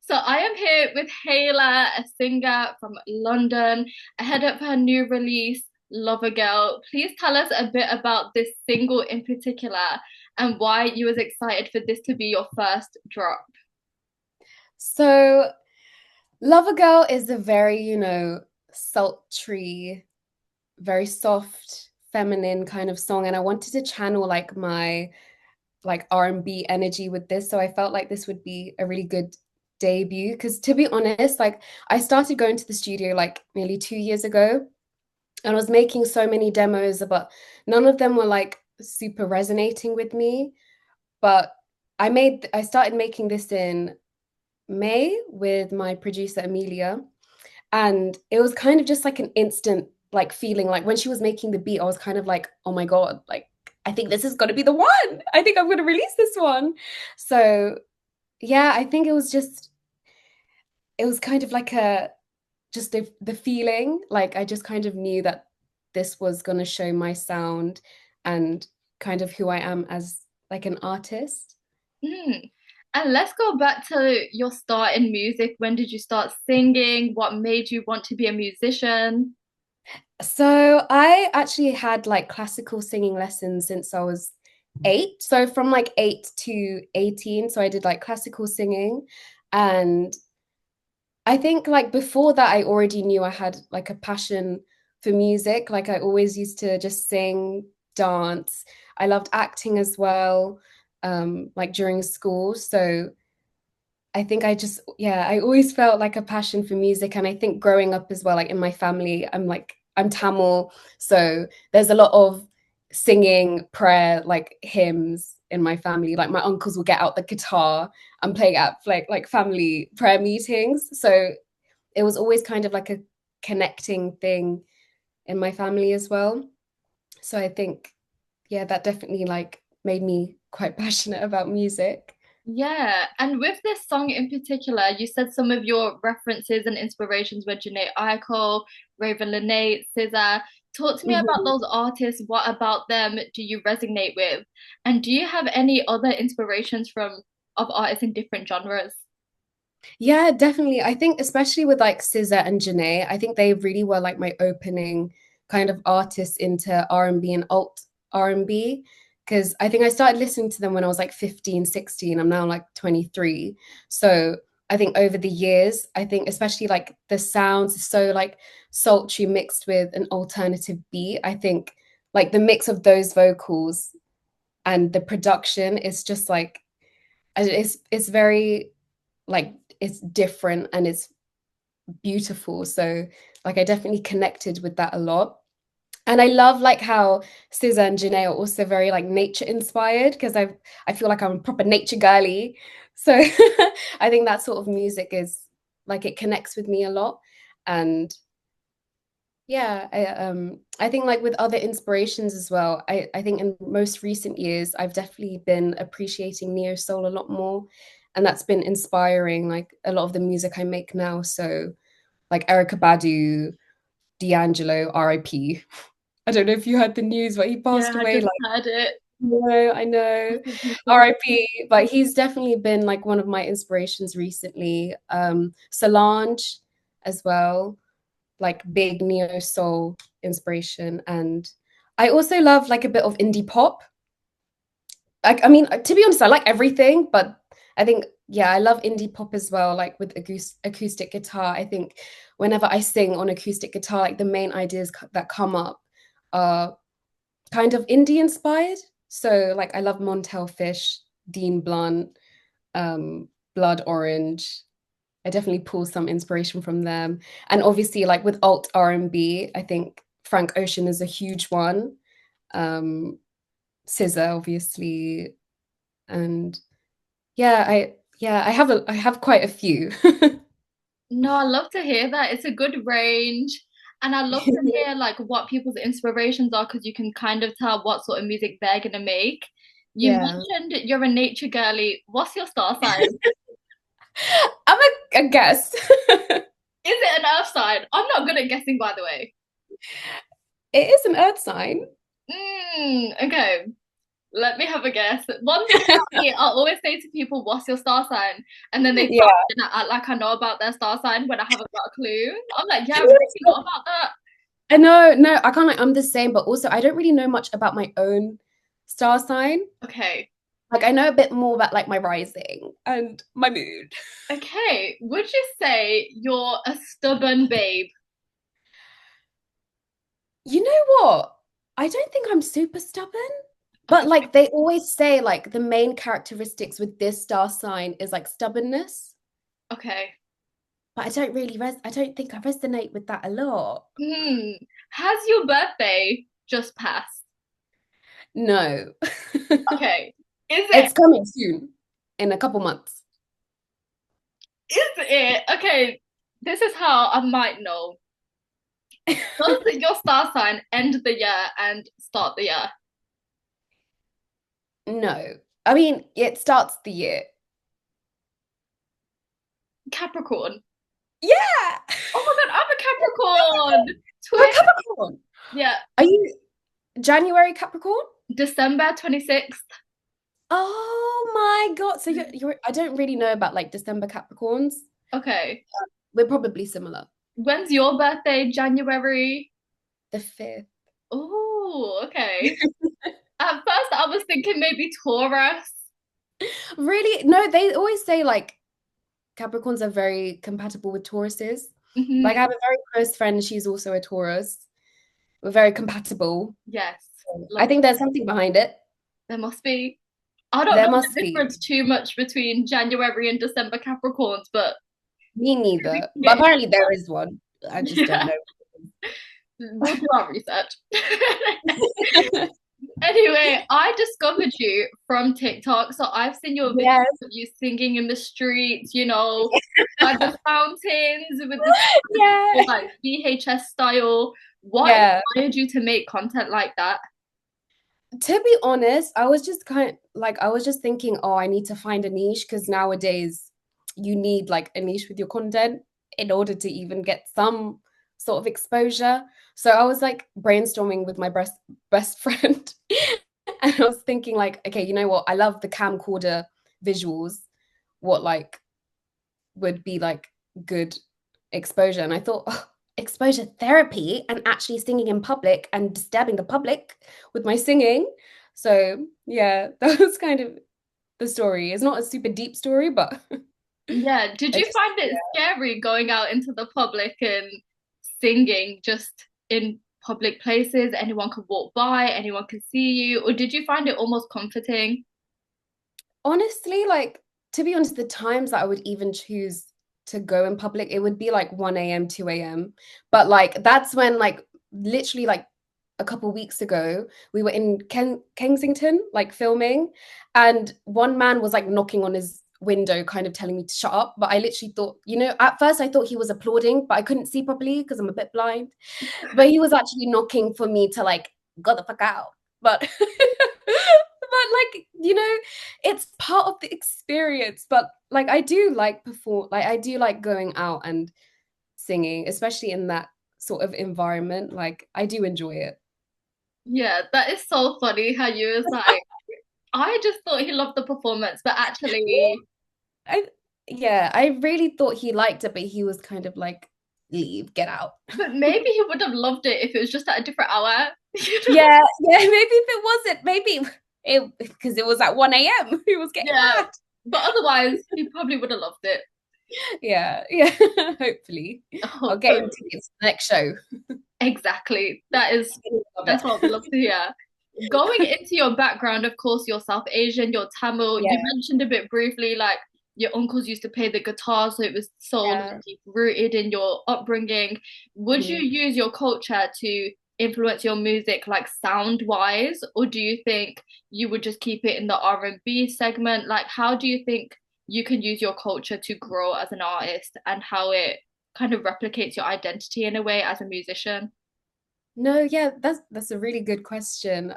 So I am here with Hayla, a singer from London, ahead of her new release, Lovergirl. Please tell us a bit about this single in particular and why you was excited for this to be your first drop. So, Lovergirl is a very, sultry, very soft, feminine kind of song. And I wanted to channel like my like R&B energy with this. So I felt like this would be a really good debut. Because to be honest, like I started going to the studio like nearly 2 years ago and I was making so many demos, but none of them were like super resonating with me. But I started making this in May with my producer Amelia, and it was kind of just like an instant like feeling. Like when she was making the beat, I was kind of like, oh my god, like I think this is going to be the one. I think I'm going to release this one. So yeah, I think it was kind of like the feeling. Like I just kind of knew that this was going to show my sound and kind of who I am as like an artist. Mm. And let's go back to your start in music. When did you start singing? What made you want to be a musician? So I actually had like classical singing lessons since I was 8. So from like 8 to 18. So I did like classical singing. And I think like before that, I already knew I had like a passion for music. Like I always used to just sing, dance. I loved acting as well, like during school. So I think yeah, I always felt like a passion for music. And I think growing up as well, like in my family, I'm Tamil. So there's a lot of singing, prayer, like hymns in my family. Like my uncles will get out the guitar and play at like family prayer meetings. So it was always kind of like a connecting thing in my family as well. So I think, yeah, that definitely like made me quite passionate about music. Yeah, and with this song in particular, you said some of your references and inspirations were Jhene Aiko, Ravyn, Lenae, SZA. Talk to me about Mhm. those artists. What about them do you resonate with? And do you have any other inspirations from of artists in different genres? Yeah, definitely. I think especially with like SZA and Jhene, I think they really were like my opening kind of artists into R&B and alt R&B because I think I started listening to them when I was like 15, 16. I'm now like 23. So I think over the years, I think especially like the sounds is so like sultry mixed with an alternative beat. I think like the mix of those vocals and the production is just like it's very like it's different and it's beautiful. So like I definitely connected with that a lot. And I love like how SZA and Janae are also very like nature inspired because I feel like I'm a proper nature girly. So I think that sort of music is like it connects with me a lot. And yeah, I think like with other inspirations as well, I think in most recent years, I've definitely been appreciating neo soul a lot more. And that's been inspiring like a lot of the music I make now. So like Erica Badu, D'Angelo, RIP. I don't know if you heard the news, but he passed Yeah, I away just like, heard it. no, I know. Rest in peace to him. RIP. But he's definitely been like one of my inspirations recently. Solange as well, like big neo soul inspiration. And I also love like a bit of indie pop. Like, I mean, to be honest, I like everything, but I think, yeah, I love indie pop as well, like with acoustic guitar. I think whenever I sing on acoustic guitar, like the main ideas that come up are kind of indie inspired. So, like, I love Montel Fish, Dean Blunt, Blood Orange. I definitely pull some inspiration from them. And obviously, like with alt R&B, I think Frank Ocean is a huge one. Um, SZA, obviously, and I have quite a few. No, I love to hear that. It's a good range. And I love to hear like what people's inspirations are because you can kind of tell what sort of music they're gonna make. You Yeah. mentioned you're a nature girly. What's your star sign? A guess. Is it an earth sign? I'm not good at guessing, by the way. It is an earth sign. Okay. Let me have a guess. One thing about me, I always say to people, "What's your star sign?" And then they tell Yeah. me and I act like I know about their star sign when I haven't got a clue. I'm like, "Yeah, I really know about that." I know, no, I can't like I'm the same, but also I don't really know much about my own star sign. Okay. Like I know a bit more about like my rising and my mood. Okay. Would you say you're a stubborn babe? You know what? I don't think I'm super stubborn, but Okay. like they always say like the main characteristics with this star sign is like stubbornness, Okay. but I don't think I resonate with that a lot. Hmm. Has your birthday just passed? No. Okay. Is it? It's coming soon in a couple months. Is it? Okay. This is how I might know. Does your star sign end the year and start the year? No. I mean, it starts the year. Capricorn. Yeah. Oh my God, I'm a Capricorn. You're a Twin. Capricorn. Yeah. Are you January Capricorn? December 26th. Oh my God. So you're I don't really know about like December Capricorns. Okay. We're probably similar. When's your birthday? January. The 5th. Oh, okay. At first, I was thinking maybe Taurus. Really? No, they always say like Capricorns are very compatible with Tauruses. Like Hmm. I have a very close friend, she's also a Taurus. We're very compatible. Yes. I Love. think there's something behind it. There must be. I don't There know must the be. difference too much between January and December Capricorns, but Me we neither. can But get apparently there is one. I just don't yeah. know. We'll do our research. Anyway, I discovered you from TikTok. So I've seen your videos Yes. of you singing in the streets, by the fountains with this Yeah. like VHS style. What Yeah. inspired you to make content like that? To be honest, I was just kind of like I was just thinking, oh, I need to find a niche because nowadays you need like a niche with your content in order to even get some sort of exposure. So I was like brainstorming with my best friend, and I was thinking like, okay, you know what? I love the camcorder visuals. What like would be like good exposure? And I thought, oh, exposure therapy and actually singing in public and disturbing the public with my singing. So yeah, that was kind of the story. It's not a super deep story, but Yeah, did it you just find it scary going out into the public and singing just in public places? Anyone could walk by, anyone could see you, or did you find it almost comforting? honestly, like to be honest, the times that I would even choose to go in public, it would be like 1 a.m., 2 a.m. But like that's when like literally like a couple weeks ago, we were in Kensington, like filming, and one man was like knocking on his window, kind of telling me to shut up. But I literally thought, at first I thought he was applauding, but I couldn't see properly because I'm a bit blind. But he was actually knocking for me to like go the fuck out. But like it's part of the experience. But like I do like perform, like I do like going out and singing, especially in that sort of environment. Like I do enjoy it. Yeah, that is so funny how you was like, I just thought he loved the performance, but actually, I Yeah, I really thought he liked it, but he was kind of like, leave, get out. but maybe he would have loved it if it was just at a different hour, you know? Yeah, yeah, maybe if it wasn't, maybe it because it was at 1 a.m. He was getting Yeah, mad. but otherwise, he probably would have loved it. Yeah, yeah. Hopefully. I'll get him Hopefully. tickets to the next show. Exactly. Love That's it. what we love to hear. Going into your background, of course, you're South Asian, you're Tamil. You Yeah, mentioned a bit briefly, like your uncles used to play the guitar, so it was so like, yeah. deep rooted in your upbringing. Would you Mhm. use your culture to influence your music, like sound wise, or do you think you would just keep it in the R&B segment? Like, how do you think you can use your culture to grow as an artist and how it kind of replicates your identity in a way as a musician? No, yeah, that's a really good question.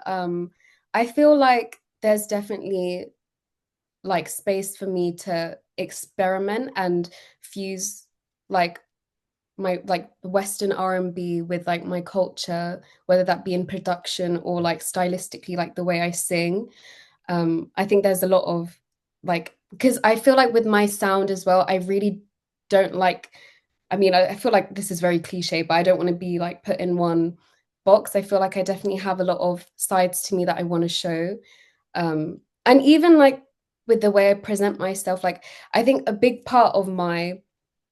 I feel like there's definitely like space for me to experiment and fuse like my like Western R&B with like my culture, whether that be in production or like stylistically, like the way I sing. I think there's a lot of like, because I feel like with my sound as well, I really don't like, I mean, I feel like this is very cliche, but I don't want to be like put in one box. I feel like I definitely have a lot of sides to me that I want to show. And even like with the way I present myself, like I think a big part of my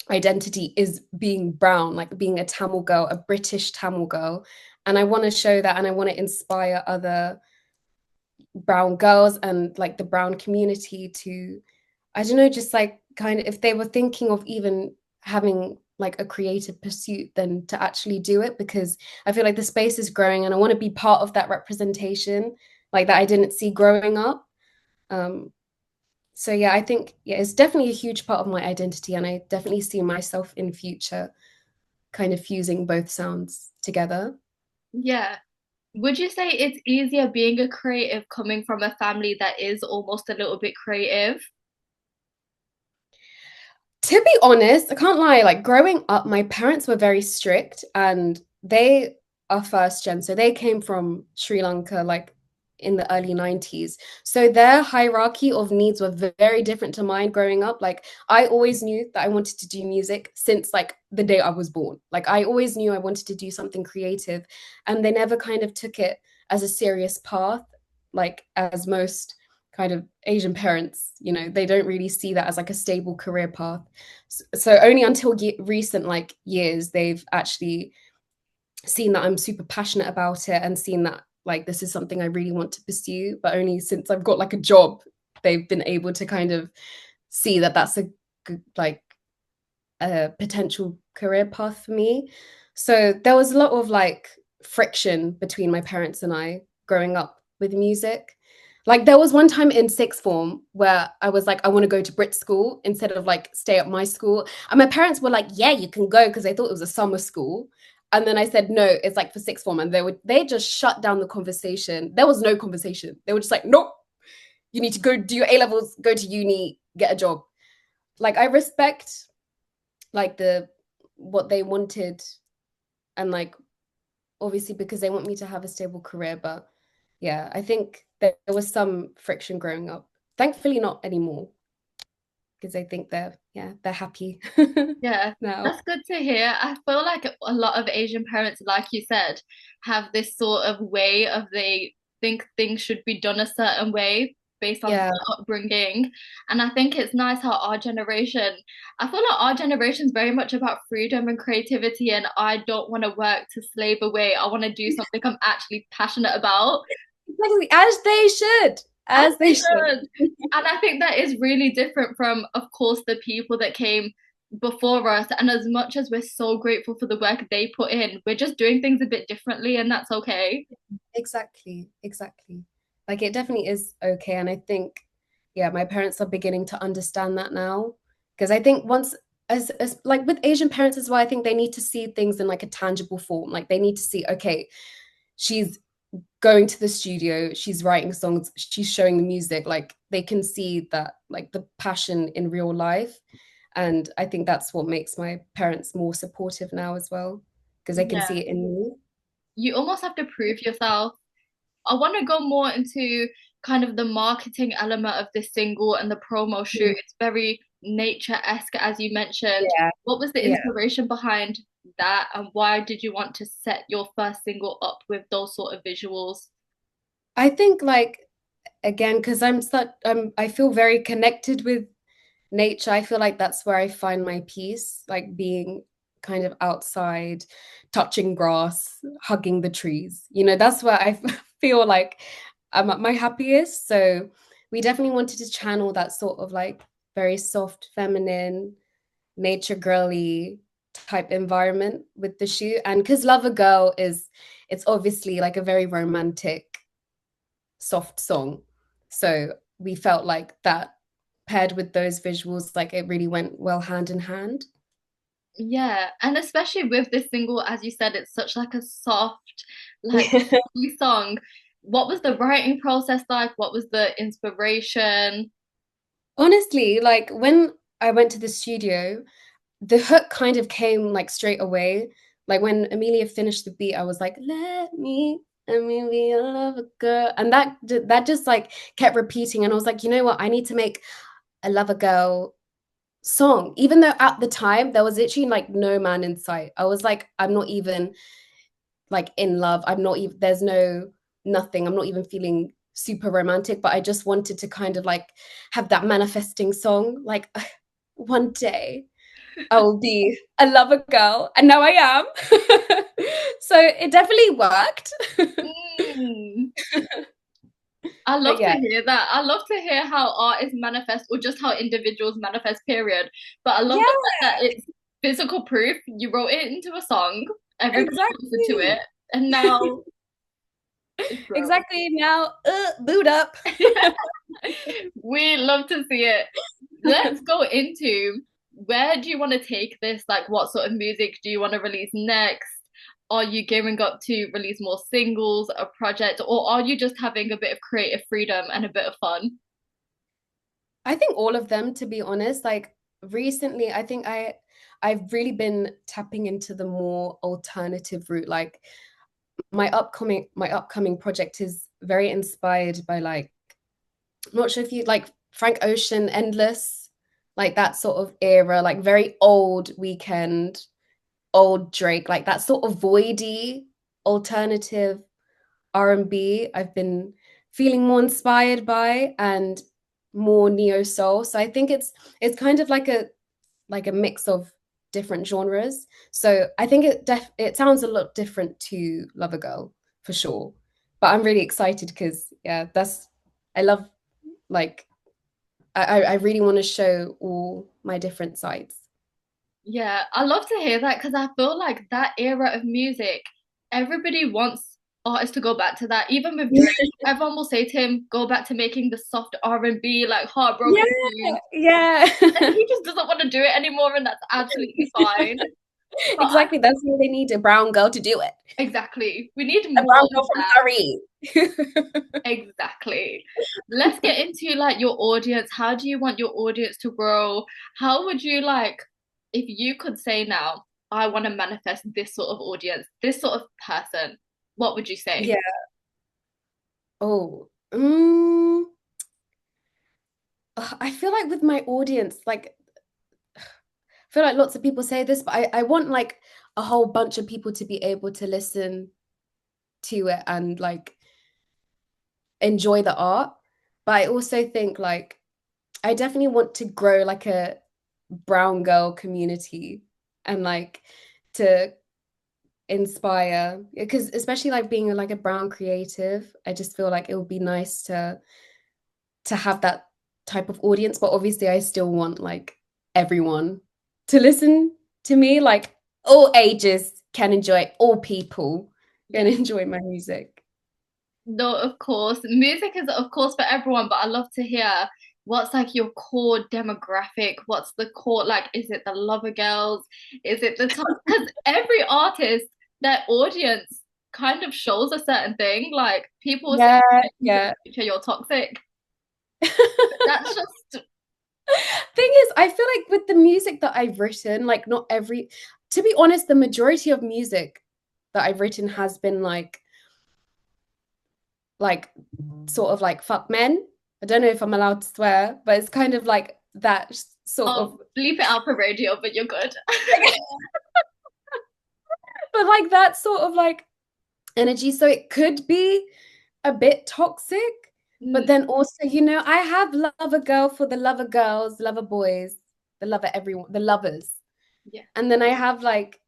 identity is being brown, like being a Tamil girl, a British Tamil girl. And I want to show that and I want to inspire other brown girls and like the brown community to, I don't know, just like kind of if they were thinking of even having like a creative pursuit, then to actually do it, because I feel like the space is growing and I want to be part of that representation, like that I didn't see growing up. Um, so yeah, I think yeah, it's definitely a huge part of my identity, and I definitely see myself in future kind of fusing both sounds together. Yeah. Would you say it's easier being a creative coming from a family that is almost a little bit creative? To be honest, I can't lie, like growing up, my parents were very strict and they are first gen. So they came from Sri Lanka, like in the early 90s. So their hierarchy of needs were very different to mine growing up. Like I always knew that I wanted to do music since like the day I was born. Like I always knew I wanted to do something creative, and they never kind of took it as a serious path, like as most kind of Asian parents, you know, they don't really see that as like a stable career path. So only until recent like years they've actually seen that I'm super passionate about it and seen that like this is something I really want to pursue. But only since I've got like a job, they've been able to kind of see that that's a good like a potential career path for me. So there was a lot of like friction between my parents and I growing up with music. Like there was one time in sixth form where I was like, I want to go to Brit school instead of like stay at my school. And my parents were like, yeah, you can go, because they thought it was a summer school. And then I said, no, it's like for sixth form. And they just shut down the conversation. There was no conversation. They were just like, nope, you need to go do your A levels, go to uni, get a job. Like I respect like the what they wanted, and like obviously because they want me to have a stable career. But yeah, I think there was some friction growing up, thankfully not anymore, because I think they're yeah they're happy Yeah, now. that's good to hear. I feel like a lot of Asian parents, like you said, have this sort of way of they think things should be done a certain way based on Yeah, their upbringing. And I think it's nice how I feel like our generation is very much about freedom and creativity, and I don't want to work to slave away. I want to do something I'm actually passionate about. exactly, as they should, As as they they should. should. And I think that is really different from, of course, the people that came before us. And as much as we're so grateful for the work they put in, we're just doing things a bit differently, and that's okay. Exactly, exactly. Like it definitely is okay. And I think, yeah, my parents are beginning to understand that now. Because I think once, as like with Asian parents as well, I think they need to see things in like a tangible form. Like they need to see, okay, she's going to the studio, she's writing songs, she's showing the music. Like they can see that, like the passion in real life. And I think that's what makes my parents more supportive now as well, because they can see Yeah. it in me. You almost have to prove yourself. I want to go more into kind of the marketing element of this single and the promo shoot. It's very nature-esque, as you mentioned. Yeah, What was the yeah. inspiration behind that, and why did you want to set your first single up with those sort of visuals? I think like again, because I feel very connected with nature. I feel like that's where I find my peace, like being kind of outside, touching grass, hugging the trees. You know, that's where I feel like I'm at my happiest. So we definitely wanted to channel that sort of like very soft, feminine, nature girly type environment with the shoot. And because Lovergirl is, it's obviously like a very romantic soft song. So we felt like that paired with those visuals, like it really went well hand in hand. Yeah, and especially with this single, as you said, it's such like a soft, like happy song. What was the writing process like? What was the inspiration? Honestly, like when I went to the studio, the hook kind of came like straight away. Like when Amelia finished the beat, I was like, let me be a lover girl. And that just like kept repeating. And I was like, you know what? I need to make a lover girl song. Even though at the time there was literally like no man in sight. I was like, I'm not even like in love. I'm not even, there's no nothing. I'm not even feeling super romantic, but I just wanted to kind of like have that manifesting song. Like one day I will be a lover girl, and now I am. So it definitely worked. Mm. I But love to yeah, hear that. I love to hear how artists manifest or just how individuals manifest, period. But I love the yeah, fact that it's physical proof. You wrote it into a song, everybody listened to it, exactly. and now it's grown. Exactly. Now, boot up. We love to see it. Let's go into where do you want to take this? Like, what sort of music do you want to release next? Are you gearing up to release more singles, a project, or are you just having a bit of creative freedom and a bit of fun? I think all of them, to be honest. Like recently, I think I've really been tapping into the more alternative route. Like my upcoming project is very inspired by like I'm not sure if you like Frank Ocean, Endless, like that sort of era, like very old Weekend, old Drake, like that sort of voidy alternative R&B. I've been feeling more inspired by and more neo soul. So I think it's kind of like a mix of different genres. So I think it sounds a lot different to Lovergirl for sure. But I'm really excited because yeah, that's I love like I really want to show all my different sides. Yeah, I love to hear that because I feel like that era of music, everybody wants artists to go back to that. Even with Yeah, Drake, everyone will say to him, "Go back to making the soft R&B, like yeah, heartbroken tunes," and yeah. he just doesn't want to do it anymore, and that's absolutely fine. But I Exactly. That's why they need a brown girl to do it. exactly, we need A more brown girl of from that. Surrey. Exactly. Let's get into like your audience. How do you want your audience to grow? How would you like, if you could say now, I want to manifest this sort of audience, this sort of person, what would you say? Yeah. Oh. I feel like with my audience, like I feel like lots of people say this, but I want like a whole bunch of people to be able to listen to it and like enjoy the art. But I also think like I definitely want to grow like a brown girl community and like to inspire because especially like being like a brown creative, I just feel like it would be nice to have that type of audience. But obviously I still want like everyone to listen to me, like all ages can enjoy, all people can Yeah. enjoy my music. No, of course. Music is of course for everyone, but I love to hear what's like your core demographic? What's the core like? Is it the lover girls? Is it the top? Because every artist, their audience kind of shows a certain thing. Like people will say Yeah, into the yeah. future you're toxic. That's just Thing is, I feel like with the music that I've written, like not every, to be honest, the majority of music that I've written has been like sort of like fuck men. I don't know if I'm allowed to swear, but it's kind of like that sort oh of bleep it out for radio, but you're good. but like that sort of like energy. So it could be a bit toxic, but Mm, then also, I have lover girl for the lover girls, lover boys, the lover everyone, the lovers. yeah. And then I have like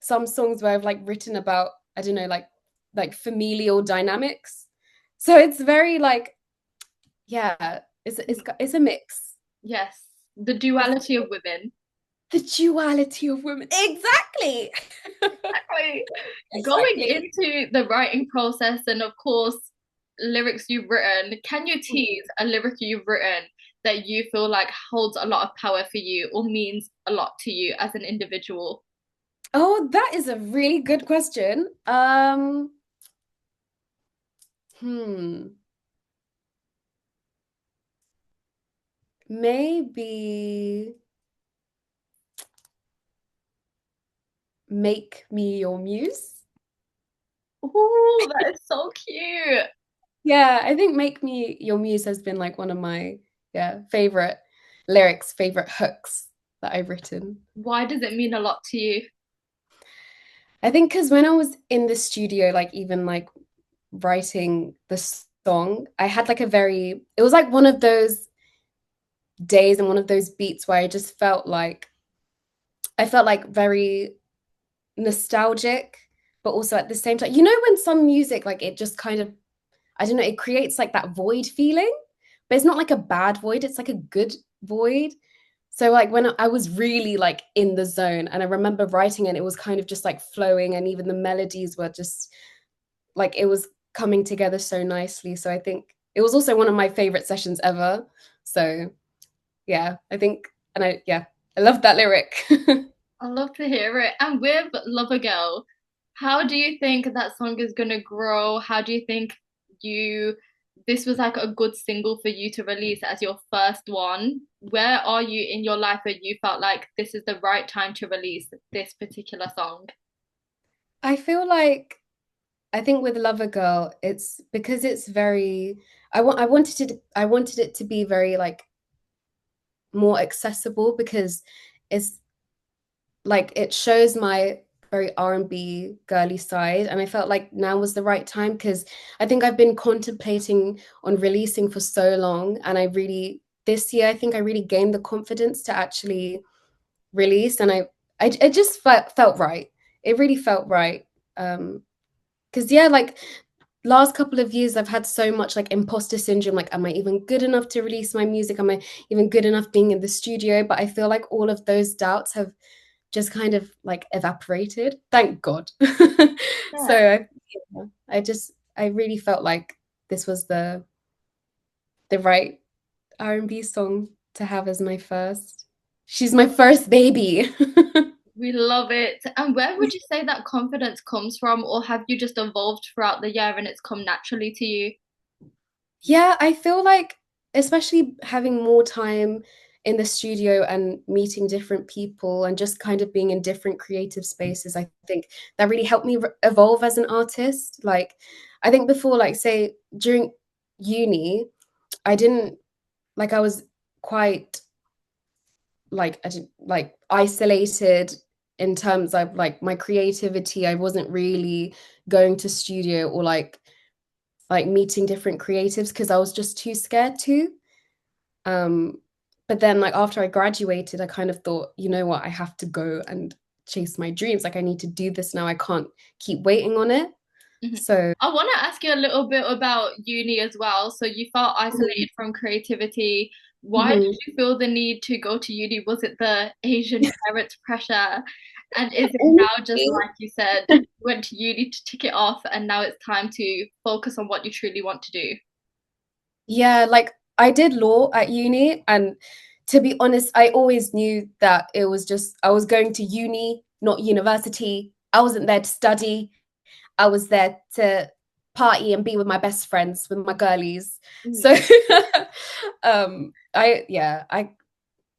some songs where I've like written about, I don't know, like familial dynamics. So it's very like, yeah, it's a mix. Yes. The It's duality of women. the duality of women. Exactly. Exactly. Going Exactly. into the writing process and of course lyrics you've written, can you tease a lyric you've written that you feel like holds a lot of power for you or means a lot to you as an individual? Oh, that is a really good question. Hmm. Maybe Make Me Your Muse. Oh, that is so cute. Yeah, I think Make Me Your Muse has been like one of my favorite lyrics, favorite hooks that I've written. Why does it mean a lot to you? I think because when I was in the studio, like even like writing the song, I had like it was like one of those days and one of those beats where I felt like very nostalgic, but also at the same time, you know, when some music, like it just kind of, I don't know, it creates like that void feeling, but it's not like a bad void, it's like a good void. So like when I was really like in the zone and I remember writing it, it was kind of just like flowing and even the melodies were just like it was coming together so nicely. So I think it was also one of my favorite sessions ever. So yeah, I think and I love that lyric. I love to hear it. And with Lovergirl, how do you think that song is gonna grow? How do you think you this was like a good single for you to release as your first one? Where are you in your life where you felt like this is the right time to release this particular song? I feel like I think with Lovergirl, it's because it's very I wanted it to be very like more accessible because it's like it shows my very R&B girly side and I felt like now was the right time because I think I've been contemplating on releasing for so long and I really this year I think I really gained the confidence to actually release and I it just felt right. It really felt right. Because yeah, like last couple of years I've had so much like imposter syndrome, like am I even good enough to release my music? Am I even good enough being in the studio? But I feel like all of those doubts have just kind of like evaporated. Thank God. So Yeah. I really felt like this was the right R&B song to have as my first. She's my first baby. We love it. And where would you say that confidence comes from, or have you just evolved throughout the year and it's come naturally to you? Yeah, I feel like, especially having more time in the studio and meeting different people and just kind of being in different creative spaces, I think that really helped me evolve as an artist. Like, I think before, like, say during uni, I didn't like, I was quite like, I didn't like isolated in terms of like my creativity. I wasn't really going to studio or like meeting different creatives because I was just too scared to. Um, but then like after I graduated, I kind of thought, you know what, I have to go and chase my dreams. Like I need to do this now. I can't keep waiting on it. Mhm. So I want to ask you a little bit about uni as well. So you felt isolated mhm, from creativity. Why did mhm. you feel the need to go to uni? Was it the Asian parents' pressure? And is it now just Honestly, like you said, you went to uni to tick it off and now it's time to focus on what you truly want to do? yeah, like I did law at uni, and to be honest, I always knew that it was just I was going to uni, not university. I wasn't there to study. I was there to party and be with my best friends, with my girlies. Mm. So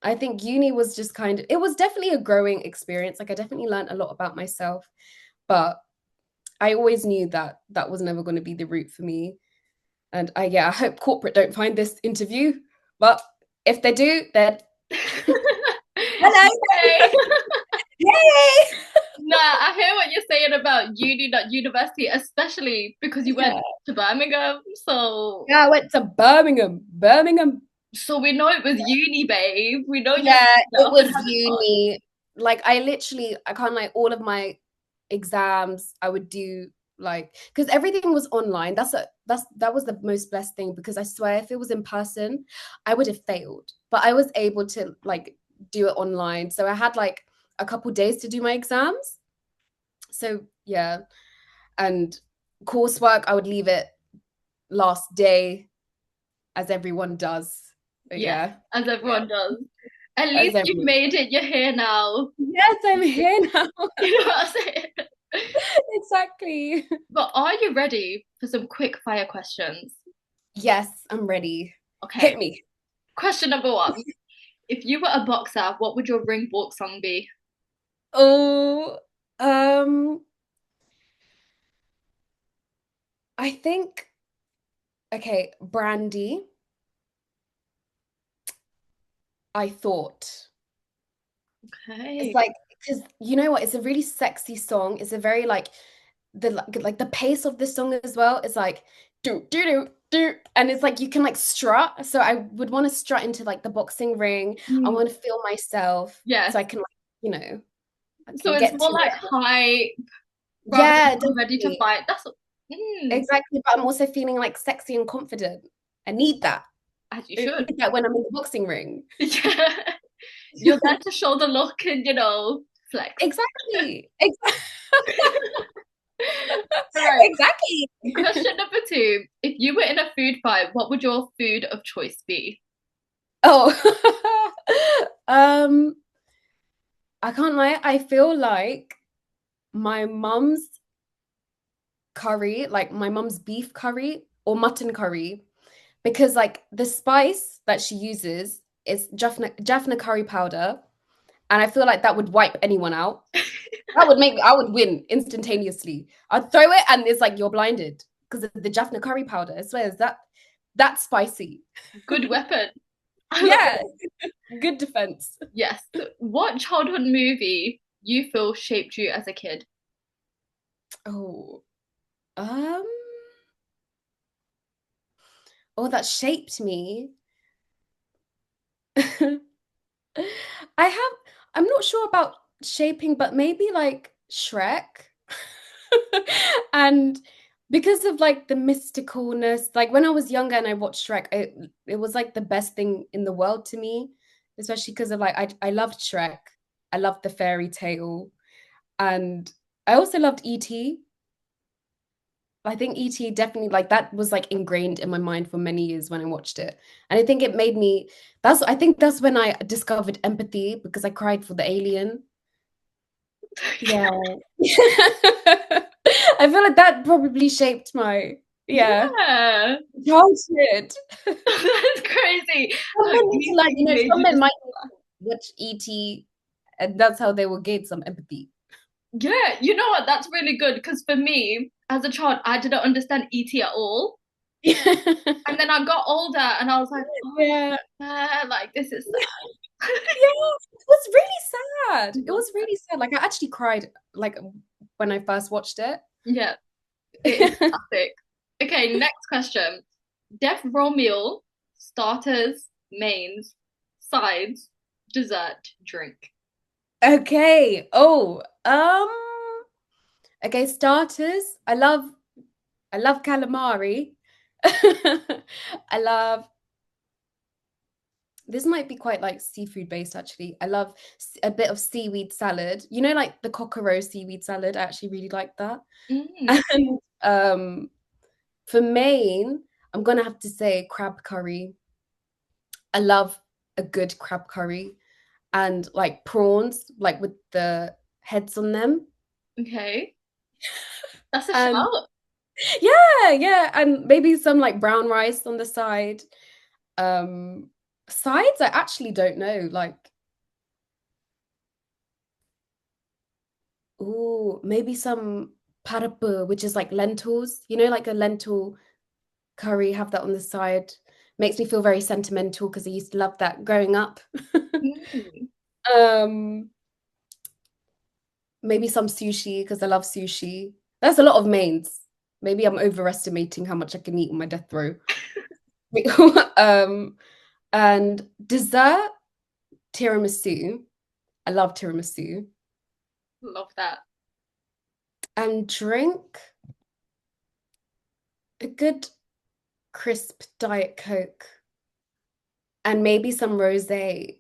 I think uni was just kind of it was definitely a growing experience. Like I definitely learned a lot about myself, but I always knew that that was never going to be the route for me. And I hope corporate don't find this interview, but if they do, then hello. Okay. Yay! Nah, I hear what you're saying about uni, not university, especially because you went Yeah. to Birmingham. So Yeah, I went to Birmingham. Birmingham. So we know it was uni, babe. We know you're Yeah, it up and was having fun. uni. Like I can't like all of my exams I would do like because everything was online. That was the most blessed thing because I swear if it was in person, I would have failed. But I was able to like do it online. So I had like a couple days to do my exams. So yeah, and coursework I would leave it last day as everyone does. But Yes, yeah, as yeah, everyone does. At as least you've everyone. made it. You're here now. Yes, I'm here now. You know what I'm saying? Exactly. But are you ready for some quick fire questions? Yes, I'm ready. Okay. Hit me. Question number one. If you were a boxer, what would your ring walk song be? Oh. Um, I think okay, Brandy, I thought. It's Okay. like because you know what? It's a really sexy song. It's a very like the pace of this song as well. It's like do do do do, and it's like you can like strut. So I would want to strut into like the boxing ring. I Mm, want to feel myself, yes. so I can like I So can it's get more to like it. high rather Yeah, than I'm ready to definitely, fight. exactly. But I'm also feeling like sexy and confident. I need that. As you I should. need that when I'm in the boxing ring. Yeah. You're there to show the look and, flex. Exactly. Exactly. All right. Exactly. Question number two. If you were in a food fight, what would your food of choice be? Oh, um, I can't lie. I feel like my mum's curry, like my mum's beef curry or mutton curry, because like the spice that she uses is Jaffna curry powder, and I feel like that would wipe anyone out. That would make me, I would win instantaneously. I'd throw it, and it's like you're blinded because of the Jaffna curry powder. I swear, is that spicy? Good weapon. I love Yeah, it. good defense. Yes. What childhood movie you feel shaped you as a kid? Oh, um, oh, that shaped me. I have, I'm not sure about shaping, but maybe like Shrek. And because of like the mysticalness, like when I was younger and I watched Shrek, it was like the best thing in the world to me, especially because of like I loved Shrek. I loved the fairy tale. And I also loved E.T. I think E.T. definitely like that was like ingrained in my mind for many years when I watched it. And I think it made me I think that's when I discovered empathy because I cried for the alien. Yeah. I feel like that probably shaped my yeah, Yeah. childhood. That's crazy. Some men need to like, E.T. made some you men just might watch E.T. and that's how they will gain some empathy. yeah, you know what? That's really good because for me, as a child, I didn't understand ET at all. And then I got older and I was like, oh, Yeah. yeah, like this is sad. Yeah, it was really sad. I It love was that. really sad. Like I actually cried like when I first watched it. Yeah, it is classic. Okay, next question. Death roll meal, starters, mains, sides, dessert, drink. Okay. Oh, okay, starters. I love calamari. I love this might be quite like seafood based actually. I love a bit of seaweed salad. You know, like the cockroach seaweed salad. I actually really like that. Mm, And for main, I'm gonna have to say crab curry. I love a good crab curry and like prawns, like with the heads on them. okay, that's a And shout. yeah, yeah, and maybe some like brown rice on the side. Um, sides, I actually don't know. Like, ooh, maybe some parapu, which is like lentils. You know, like a lentil curry. Have that on the side. Makes me feel very sentimental because I used to love that growing up. Mm, um, maybe some sushi because I love sushi. That's a lot of mains. Maybe I'm overestimating how much I can eat on my death row. um, and dessert, tiramisu. I love tiramisu. love that. And drink, a good crisp Diet Coke. And maybe some rosé.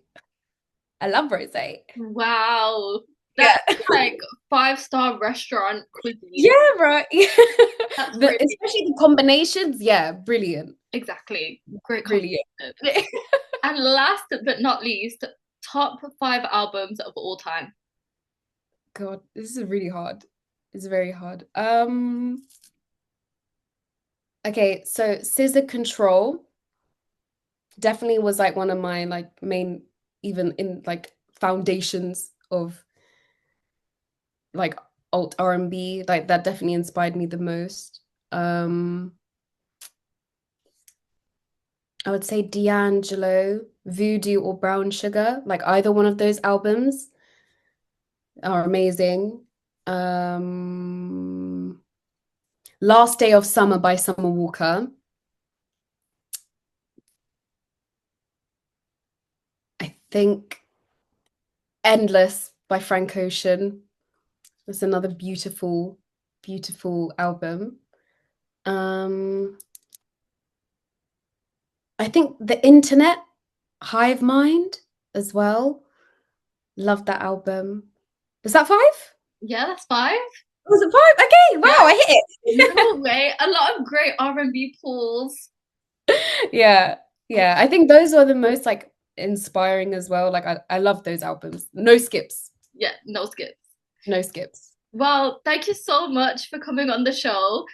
I love rosé. Wow, Yeah. that's like five-star restaurant cuisine. Yeah, right. Yeah. That's really Especially the combinations. Yeah, brilliant. exactly great Brilliant. combination. And last but not least, top five albums of all time. God, this is really hard. It's very hard. Okay, so Scissor Control definitely was like one of my like main even in like foundations of like alt R&B, like that definitely inspired me the most. Um, I would say D'Angelo, Voodoo or Brown Sugar, like either one of those albums are amazing. Um, Last Day of Summer by Summer Walker. I think Endless by Frank Ocean. It's another beautiful, beautiful album. Um, I think The Internet, Hive Mind as well. Love that album. Is that five? Yeah, that's five. Was it five? Okay, Yeah, wow, I hit it. no way. A lot of great R&B pulls. Yeah, yeah. I think those are the most like inspiring as well. Like I love those albums. No skips. Yeah, no skips. No skips. Well, thank you so much for coming on the show.